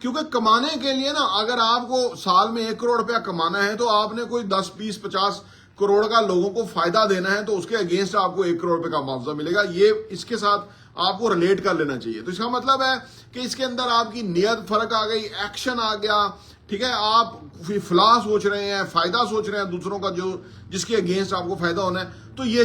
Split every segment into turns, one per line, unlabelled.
کیونکہ کمانے کے لیے نا اگر آپ کو سال میں 1 کروڑ روپیہ کمانا ہے تو آپ نے کوئی 10 20 50 کروڑ کا لوگوں کو فائدہ دینا ہے تو اس کے اگینسٹ آپ کو 1 کروڑ روپے کا معاوضہ ملے گا. یہ اس کے ساتھ آپ کو ریلیٹ کر لینا چاہیے. تو اس کا مطلب ہے کہ اس کے اندر آپ کی نیت فرق آ گئی, ایکشن آ گیا, ٹھیک ہے, آپ فلاح سوچ رہے ہیں, فائدہ سوچ رہے ہیں دوسروں کا جو جس کے اگینسٹ آپ کو فائدہ ہونا ہے. تو یہ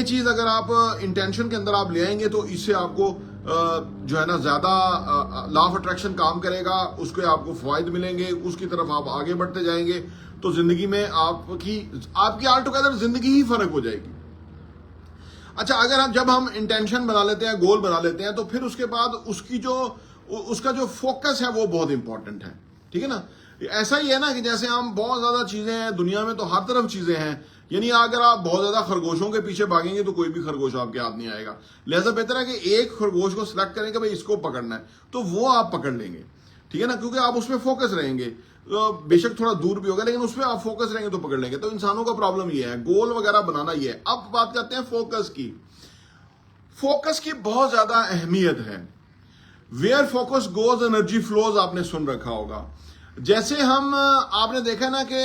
چیز اگر آپ انٹینشن کے اندر آپ لے آئیں گے تو اس سے آپ کو جو ہے نا زیادہ لا آف اٹریکشن کام کرے گا, اس کے آپ کو فوائد ملیں گے, اس کی طرف آپ آگے بڑھتے جائیں گے. تو زندگی میں آپ کی آل ٹوگیدر زندگی ہی فرق ہو جائے گی. اچھا, اگر جب ہم انٹینشن بنا لیتے ہیں, گول بنا لیتے ہیں, تو پھر اس کے بعد اس کا جو فوکس ہے وہ بہت امپورٹنٹ ہے. ٹھیک ہے نا. ایسا ہی ہے نا کہ جیسے ہم بہت زیادہ چیزیں ہیں دنیا میں, تو ہر طرف چیزیں ہیں, یعنی اگر آپ بہت زیادہ خرگوشوں کے پیچھے بھاگیں گے تو کوئی بھی خرگوش آپ کے ہاتھ نہیں آئے گا. لہذا بہتر ہے کہ ایک خرگوش کو سلیکٹ کریں کہ بھائی اس کو پکڑنا ہے, تو وہ آپ پکڑ لیں گے. ٹھیک ہے نا, کیونکہ آپ اس میں فوکس رہیں گے. بے شک تھوڑا دور بھی ہوگا لیکن اس میں آپ فوکس رہیں گے تو پکڑ لیں گے. تو انسانوں کا پرابلم یہ ہے, گول وغیرہ بنانا یہ ہے. اب بات کرتے ہیں فوکس کی بہت زیادہ اہمیت ہے. Where focus goes energy flows, آپ نے سن رکھا ہوگا. جیسے آپ نے دیکھا نا کہ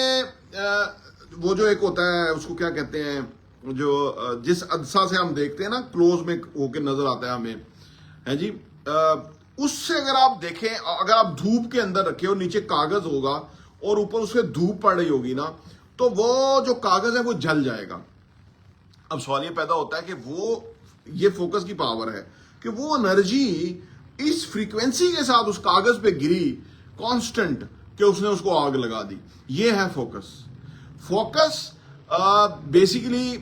وہ جو ایک ہوتا ہے اس کو کیا کہتے ہیں, جو جس عدسہ سے ہم دیکھتے ہیں نا کلوز میں ہو کے نظر آتا ہے ہمیں, ہے جی, اس سے اگر آپ دیکھیں, اگر آپ دھوپ کے اندر رکھے اور نیچے کاغذ ہوگا اور اوپر اس پہ دھوپ پڑ رہی ہوگی نا, تو وہ جو کاغذ ہے وہ جل جائے گا. اب سوال یہ پیدا ہوتا ہے کہ یہ فوکس کی پاور ہے کہ وہ انرجی اس فریکوینسی کے ساتھ اس کاغذ پہ گری کانسٹنٹ کہ اس نے اس کو آگ لگا دی. یہ ہے فوکس بیسیکلی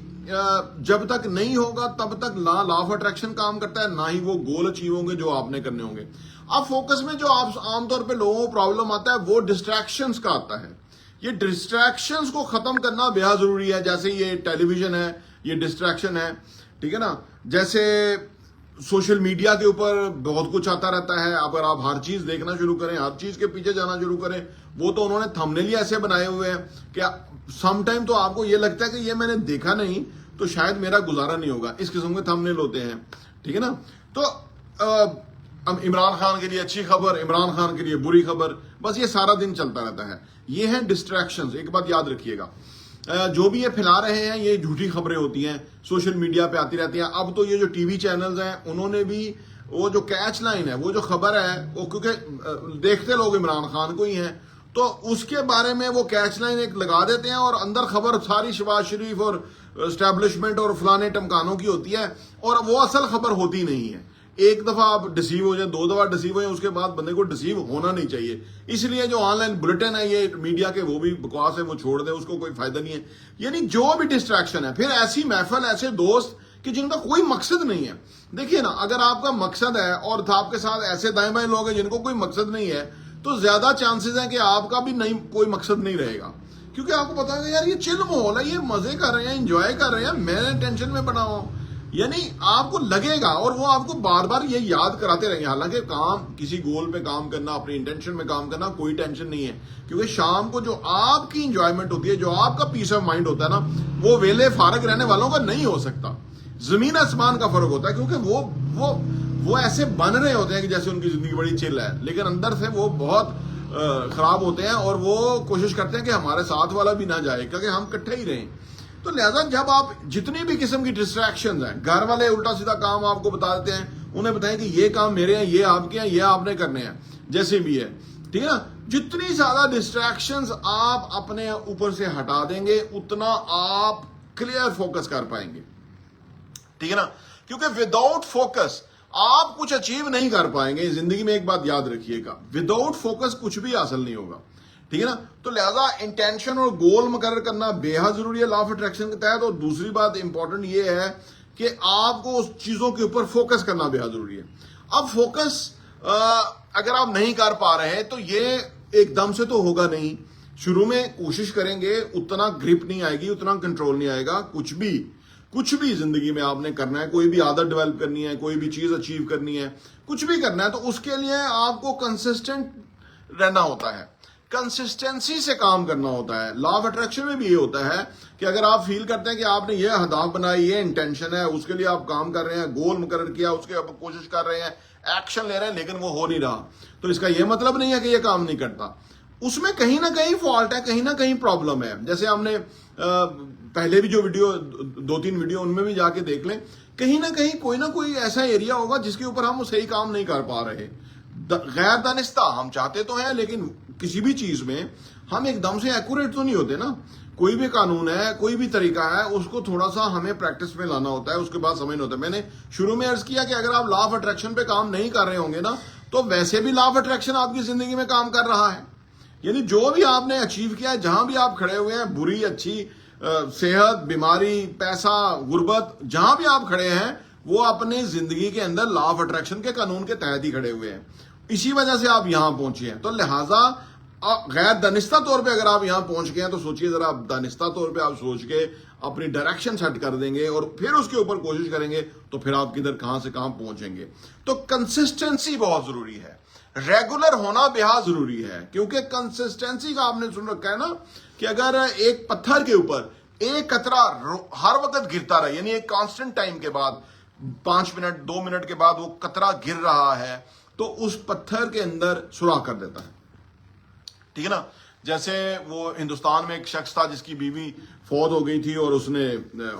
جب تک نہیں ہوگا تب تک لا آف اٹریکشن کام کرتا ہے, نہ ہی وہ گول اچیو ہوں گے جو آپ نے کرنے ہوں گے. اب فوکس میں جو آپ عام طور پہ لوگوں کو پرابلم آتا ہے وہ ڈسٹریکشنز کا آتا ہے. یہ ڈسٹریکشنز کو ختم کرنا بے حد ضروری ہے. جیسے یہ ٹیلی ویژن ہے, یہ ڈسٹریکشن ہے. ٹھیک ہے نا. جیسے سوشل میڈیا کے اوپر بہت کچھ آتا رہتا ہے. اگر آپ ہر چیز دیکھنا شروع کریں, ہر چیز کے پیچھے جانا شروع کریں, وہ تو انہوں نے تھمبنیل ایسے بنائے ہوئے ہیں کہ سم ٹائم تو آپ کو یہ لگتا ہے کہ یہ میں نے دیکھا نہیں تو شاید میرا گزارا نہیں ہوگا. اس قسم کے تھمبنیل ہوتے ہیں. ٹھیک ہے نا. تو عمران خان کے لیے اچھی خبر, عمران خان کے لیے بری خبر, بس یہ سارا دن چلتا رہتا ہے. یہ ہیں ڈسٹریکشنز. ایک بات یاد رکھیے گا, جو بھی یہ پھیلا رہے ہیں یہ جھوٹی خبریں ہوتی ہیں, سوشل میڈیا پہ آتی رہتی ہیں. اب تو یہ جو ٹی وی چینلز ہیں انہوں نے بھی وہ جو کیچ لائن ہے, وہ جو خبر ہے, وہ کیونکہ دیکھتے لوگ عمران خان کو ہی ہیں, تو اس کے بارے میں وہ کیچ لائن ایک لگا دیتے ہیں اور اندر خبر ساری شہباز شریف اور اسٹیبلشمنٹ اور فلانے ٹمکانوں کی ہوتی ہے, اور وہ اصل خبر ہوتی نہیں ہے. ایک دفعہ آپ ڈسیو ہو جائیں, 2 دفعہ ڈسیو ہو جائیں, اس کے بعد بندے کو ڈسیو ہونا نہیں چاہیے. اس لیے جو آن لائن بلٹن ہے یہ میڈیا کے, وہ بھی بکواس ہے, وہ چھوڑ دیں, اس کو کوئی فائدہ نہیں ہے. یعنی جو بھی ڈسٹریکشن ہے, پھر ایسی محفل, ایسے دوست کہ جن کا کوئی مقصد نہیں ہے. دیکھیے نا, اگر آپ کا مقصد ہے اور آپ کے ساتھ ایسے دائیں بائیں لوگ ہیں جن کو کوئی مقصد نہیں ہے, تو زیادہ چانسز ہیں کہ آپ کا بھی کوئی مقصد نہیں رہے گا. کیونکہ آپ کو پتا ہے یار یہ چل ماحول ہے, یہ مزے کر رہے ہیں, انجوائے کر رہے ہیں, میں ٹینشن میں پڑا ہوں. یعنی آپ کو لگے گا, اور وہ آپ کو بار بار یہ یاد کراتے رہیں گے. حالانکہ کام, کسی گول پہ کام کرنا, اپنی انٹینشن میں کام کرنا کوئی ٹینشن نہیں ہے, کیونکہ شام کو جو آپ کی انجوائمنٹ ہوتی ہے, جو آپ کا پیس آف مائنڈ ہوتا ہے نا, وہ ویلے فارغ رہنے والوں کا نہیں ہو سکتا. زمین آسمان کا فرق ہوتا ہے, کیونکہ وہ ایسے بن رہے ہوتے ہیں کہ جیسے ان کی زندگی بڑی چل ہے, لیکن اندر سے وہ بہت خراب ہوتے ہیں, اور وہ کوشش کرتے ہیں کہ ہمارے ساتھ والا بھی نہ جائے, کیونکہ ہم کٹھے ہی رہیں. تو لہذا جب آپ جتنی بھی قسم کی ڈسٹریکشنز ہیں, گھر والے الٹا سیدھا کام آپ کو بتا دیتے ہیں, انہیں بتائیں کہ یہ کام میرے ہیں, یہ آپ کے ہیں, یہ آپ نے کرنے ہیں, جیسے بھی ہے. ٹھیک ہے نا. جتنی زیادہ ڈسٹریکشنز آپ اپنے اوپر سے ہٹا دیں گے, اتنا آپ کلیئر فوکس کر پائیں گے. ٹھیک ہے نا. کیونکہ وداؤٹ فوکس آپ کچھ اچیو نہیں کر پائیں گے زندگی میں. ایک بات یاد رکھیے گا, وداؤٹ فوکس کچھ بھی حاصل نہیں ہوگا. ٹھیک ہے نا. تو لہذا انٹینشن اور گول مقرر کرنا بے حد ضروری ہے لا آف اٹریکشن کے تحت. اور دوسری بات امپورٹنٹ یہ ہے کہ آپ کو اس چیزوں کے اوپر فوکس کرنا بے حد ضروری ہے. اب فوکس اگر آپ نہیں کر پا رہے ہیں تو یہ ایک دم سے تو ہوگا نہیں. شروع میں کوشش کریں گے, اتنا گرپ نہیں آئے گی, اتنا کنٹرول نہیں آئے گا. کچھ بھی زندگی میں آپ نے کرنا ہے, کوئی بھی عادت ڈیولپ کرنی ہے, کوئی بھی چیز اچیو کرنی ہے, کچھ بھی کرنا ہے, تو اس کے لیے آپ کو کنسسٹنٹ رہنا ہوتا ہے, کنسسٹنسی سے کام کرنا ہوتا ہے. لا آف اٹریکشن میں بھی یہ ہوتا ہے کہ اگر آپ فیل کرتے ہیں کہ آپ نے یہ اہداف بنائی, یہ انٹینشن ہے, اس کے لیے آپ کام کر رہے ہیں, گول مقرر کیا, اس کے آپ کوشش کر رہے ہیں, ایکشن لے رہے ہیں لیکن وہ ہو نہیں رہا, تو اس کا یہ مطلب نہیں ہے کہ یہ کام نہیں کرتا. اس میں کہیں نہ کہیں فالٹ ہے, کہیں نہ کہیں پرابلم ہے. جیسے ہم نے پہلے بھی جو ویڈیو 2-3 ویڈیو ان میں بھی جا کے دیکھ لیں, کہیں نہ کہیں کوئی نہ کوئی ایسا ایریا ہوگا جس کے اوپر ہم صحیح کام نہیں کر پا رہے. غیر دانستہ ہم چاہتے تو ہیں, لیکن کسی بھی چیز میں ہم ایک دم سے ایکوریٹ تو نہیں ہوتے نا. کوئی بھی قانون ہے, کوئی بھی طریقہ ہے, اس کو تھوڑا سا ہمیں پریکٹس میں لانا ہوتا ہے, اس کے بعد سمجھنا ہوتا ہے. میں نے شروع میں عرض کیا کہ اگر آپ لا آف اٹریکشن پہ کام نہیں کر رہے ہوں گے نا, تو ویسے بھی لا آف اٹریکشن آپ کی زندگی میں کام کر رہا ہے. یعنی جو بھی آپ نے اچیو کیا ہے, جہاں بھی آپ کھڑے ہوئے ہیں, بری اچھی, صحت, بیماری, پیسہ, غربت, جہاں بھی آپ کھڑے ہیں, وہ اپنی زندگی کے اندر لا آف اٹریکشن کے قانون کے تحت ہی کھڑے ہوئے ہیں. اسی وجہ سے آپ یہاں پہنچے ہیں. تو لہٰذا غیر دانستہ طور پہ اگر آپ یہاں پہنچ گئے ہیں تو سوچئے ذرا, دانستہ طور پہ آپ سوچ کے اپنی ڈائریکشن سیٹ کر دیں گے اور پھر اس کے اوپر کوشش کریں گے, تو پھر آپ کدھر کہاں سے کہاں پہنچیں گے. تو کنسسٹنسی بہت ضروری ہے, ریگولر ہونا بہت ضروری ہے, کیونکہ کنسسٹنسی کا آپ نے سن رکھا ہے نا کہ اگر ایک پتھر کے اوپر ایک قطرہ ہر وقت گرتا رہے, یعنی ایک کانسٹنٹ ٹائم کے بعد 5 منٹ 2 منٹ کے بعد وہ قطرہ گر رہا ہے, تو اس پتھر کے اندر سوراخ کر دیتا ہے. ٹھیک ہے نا. جیسے وہ ہندوستان میں ایک شخص تھا جس کی بیوی فوت ہو گئی تھی اور اس نے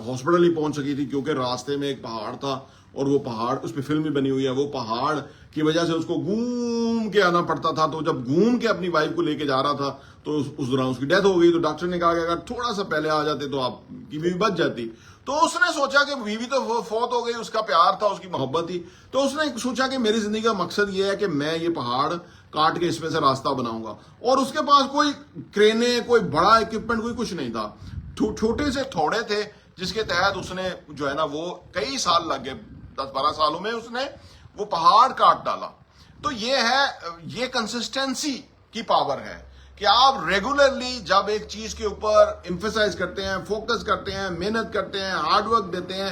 ہاسپٹل ہی پہنچ سکی تھی, کیونکہ راستے میں ایک پہاڑ تھا اور وہ پہاڑ, اس پہ فلم بھی بنی ہوئی ہے, وہ پہاڑ کی وجہ سے اس کو گھوم کے آنا پڑتا تھا. تو جب گھوم کے اپنی وائف کو لے کے جا رہا تھا تو اس دوران اس کی ڈیتھ ہو گئی. تو ڈاکٹر نے کہا کہ اگر تھوڑا سا پہلے آ جاتے تو آپ کی بیوی بچ جاتی. تو اس نے سوچا کہ بیوی تو فوت ہو گئی, اس کا پیار تھا, اس کی محبت تھی, تو اس نے سوچا کہ میری زندگی کا مقصد یہ ہے کہ میں یہ پہاڑ کاٹ کے اس میں سے راستہ بناؤں گا. اور اس کے پاس کوئی کرینے, کوئی بڑا اکوپمنٹ, کوئی کچھ نہیں تھا, چھوٹے سے تھوڑے تھے, جس کے تحت اس نے جو ہے نا وہ کئی سال لگ گئے, 10-12 سالوں میں اس نے وہ پہاڑ کاٹ ڈالا. تو یہ ہے, یہ کنسسٹنسی کی پاور ہے کہ آپ ریگولرلی جب ایک چیز کے اوپر ایمفیسائز کرتے ہیں, فوکس کرتے ہیں, محنت کرتے ہیں, ہارڈ ورک دیتے ہیں,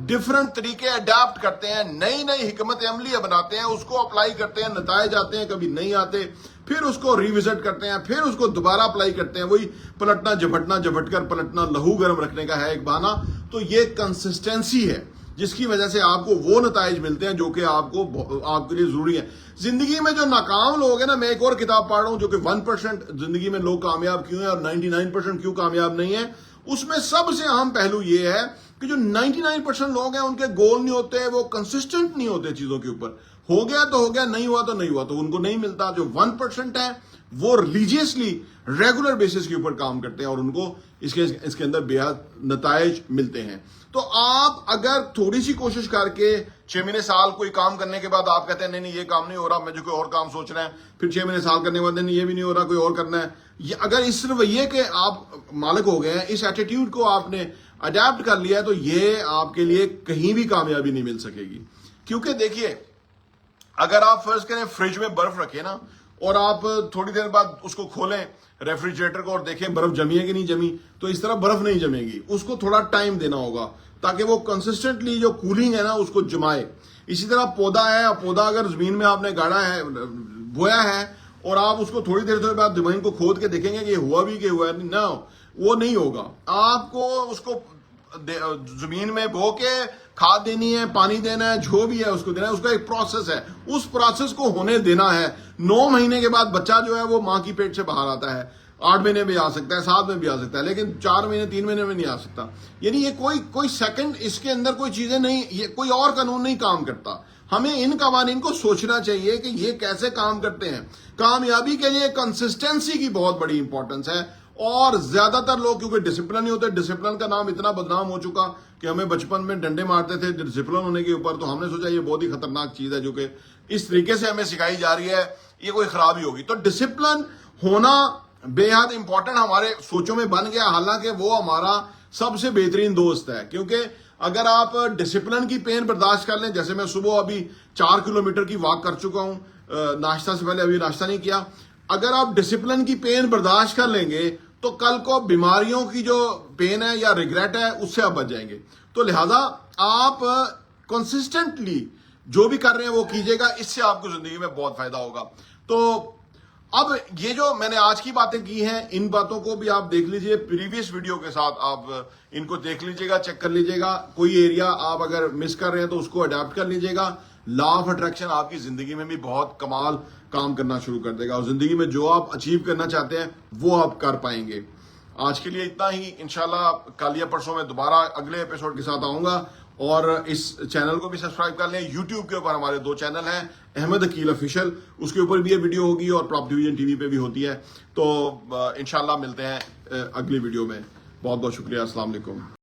ڈفرنٹ طریقے اڈاپٹ کرتے ہیں, نئی نئی حکمت عملی بناتے ہیں, اس کو اپلائی کرتے ہیں, نتائج آتے ہیں, کبھی نہیں آتے, پھر اس کو ریوزٹ کرتے ہیں, پھر اس کو دوبارہ اپلائی کرتے ہیں. وہی پلٹنا جھپٹنا, جھپٹ کر پلٹنا, لہو گرم رکھنے کا ہے ایک بہانہ. تو یہ کنسسٹنسی ہے جس کی وجہ سے آپ کو وہ نتائج ملتے ہیں جو کہ آپ کے لیے ضروری ہے. زندگی میں جو ناکام لوگ ہیں نا, میں ایک اور کتاب پڑھ رہا ہوں جو کہ 1% زندگی میں لوگ کامیاب کیوں ہیں اور 99% کیوں کامیاب نہیں ہیں. اس میں سب سے اہم پہلو یہ ہے کہ جو 99% لوگ ہیں ان کے گول نہیں ہوتے, وہ کنسسٹنٹ نہیں ہوتے چیزوں کے اوپر. ہو گیا تو ہو گیا, نہیں ہوا تو نہیں ہوا, تو ان کو نہیں ملتا. جو 1% ہے وہ ریلیجیسلی ریگولر بیسس کے اوپر کام کرتے ہیں اور ان کو اس کے اندر بے حد نتائج ملتے ہیں. تو آپ اگر تھوڑی سی کوشش کر کے 6 مہینے سال کوئی کام کرنے کے بعد آپ کہتے ہیں نہیں یہ کام نہیں ہو رہا, مجھے کوئی اور کام سوچ رہے ہیں, پھر 6 مہینے سال کرنے کے بعد نہیں یہ بھی نہیں ہو رہا, کوئی اور کرنا ہے, یہ اگر اس رویے کے آپ مالک ہو گئے ہیں, اس ایٹیٹیوڈ کو آپ نے اڈاپٹ کر لیا ہے, تو یہ آپ کے لیے کہیں بھی کامیابی نہیں مل سکے گی. کیونکہ دیکھیے, اگر آپ فرض کریں فریج میں برف رکھیں نا, اور آپ تھوڑی دیر بعد اس کو کھولیں ریفریجریٹر کو اور دیکھیں برف جمی ہے کہ نہیں جمی, تو اس طرح برف نہیں جمے گی. اس کو تھوڑا ٹائم دینا ہوگا تاکہ وہ کنسسٹنٹلی جو کولنگ ہے نا اس کو جمائے. اسی طرح پودا ہے, پودا اگر زمین میں آپ نے گاڑا ہے, بویا ہے, اور آپ اس کو تھوڑی دیر بعد زمین کو کھود کے دیکھیں گے کہ یہ ہوا بھی کہ ہوا ہے, نہ وہ نہیں ہوگا. آپ کو اس کو زمین میں بو کے کھاد دینی ہے, پانی دینا ہے, جو بھی ہے اس کو دینا ہے, اس کا ایک پروسیس ہے, اس پروسیس کو ہونے دینا ہے. 9 مہینے کے بعد بچہ جو ہے وہ ماں کی پیٹ سے باہر آتا ہے, 8 مہینے میں آ سکتا ہے, 7 میں بھی آ سکتا ہے, لیکن 4 مہینے 3 مہینے میں نہیں آ سکتا. یعنی یہ کوئی سیکنڈ اس کے اندر کوئی چیزیں نہیں, یہ کوئی اور قانون نہیں کام کرتا. ہمیں ان قوانین کو سوچنا چاہیے کہ یہ کیسے کام کرتے ہیں. کامیابی کے لیے کنسسٹنسی کی بہت بڑی امپورٹنس ہے. اور زیادہ تر لوگ کیونکہ ڈسپلن نہیں ہوتے, ڈسپلن کا نام اتنا بدنام ہو چکا کہ ہمیں بچپن میں ڈنڈے مارتے تھے ڈسپلن ہونے کے اوپر, تو ہم نے سوچا یہ بہت ہی خطرناک چیز ہے جو کہ اس طریقے سے ہمیں سکھائی جا رہی ہے, یہ کوئی خرابی ہوگی. تو ڈسپلن ہونا بے حد امپورٹنٹ ہمارے سوچوں میں بن گیا, حالانکہ وہ ہمارا سب سے بہترین دوست ہے. کیونکہ اگر آپ ڈسپلن کی پین برداشت کر لیں, جیسے میں صبح ابھی 4 کلومیٹر کی واک کر چکا ہوں, ناشتہ سے پہلے ابھی ناشتہ نہیں کیا, اگر آپ ڈسپلن کی پین برداشت کر لیں گے تو کل کو بیماریوں کی جو پین ہے یا ریگریٹ ہے اس سے آپ بچ جائیں گے. تو لہذا آپ کنسسٹنٹلی جو بھی کر رہے ہیں وہ کیجیے گا, اس سے آپ کو زندگی میں بہت فائدہ ہوگا. تو اب یہ جو میں نے آج کی باتیں کی ہیں, ان باتوں کو بھی آپ دیکھ لیجئے, پریویس ویڈیو کے ساتھ آپ ان کو دیکھ لیجئے گا, چیک کر لیجئے گا. کوئی ایریا آپ اگر مس کر رہے ہیں تو اس کو اڈاپٹ کر لیجئے گا. لا آف اٹریکشن آپ کی زندگی میں بھی بہت کمال کام کرنا شروع کر دے گا اور زندگی میں جو آپ اچیو کرنا چاہتے ہیں وہ آپ کر پائیں گے. آج کے لیے اتنا ہی. انشاءاللہ کل یا پرسوں میں دوبارہ اگلے ایپیسوڈ کے ساتھ آؤں گا, اور اس چینل کو بھی سبسکرائب کر لیں. یوٹیوب کے اوپر ہمارے 2 چینل ہیں, احمد عقیل آفیشیل, اس کے اوپر بھی یہ ویڈیو ہوگی اور پراپرٹی ویژن ٹی وی پہ بھی ہوتی ہے. تو انشاءاللہ ملتے ہیں اگلی ویڈیو میں. بہت بہت شکریہ. السلام علیکم.